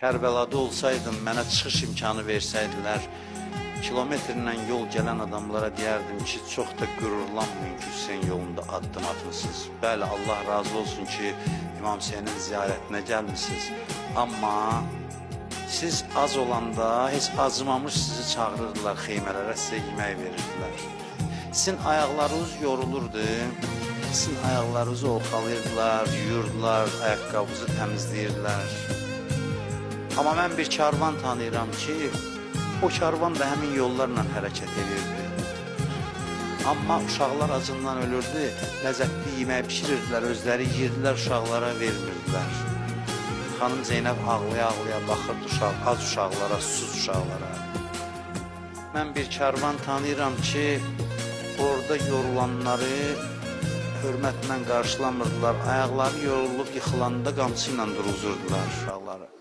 Kərbəlada olsaydım, mənə çıxış imkanı versəydilər, kilometrlə yol gələn adamlara deyərdim ki, çox da qürurlanmayın ki, Hüseyin yolunda addım atmışsınız. Bəli, Allah razı olsun ki, İmam Hüseynin ziyarətinə gəlmişsiniz. Amma siz az olanda heç acımamış sizi çağırırdılar xeymələrə, sizə yemək verirdilər. Sizin ayaqlarınız yorulurdu, sizin ayaqlarınızı oxalayırdılar, yuyurdular, ayaqqabınızı təmizləyirdilər. Amma mən bir karvan tanıyıram ki, o karvan da həmin yollarla hərəkət edirdi. Amma uşaqlar acından ölürdü, ləzzətli yemək pişirirdilər, özləri yiyirdilər, uşaqlara vermirdilər. Xanım Zeynəb ağlaya-ağlaya baxırdı az uşaqlara, susuz uşaqlara. Mən bir karvan tanıyıram ki, orada yorulanları hörmətlə qarşılamırdılar, ayaqları yorulub yıxılanda qamçı ilə duruzurdular uşaqları.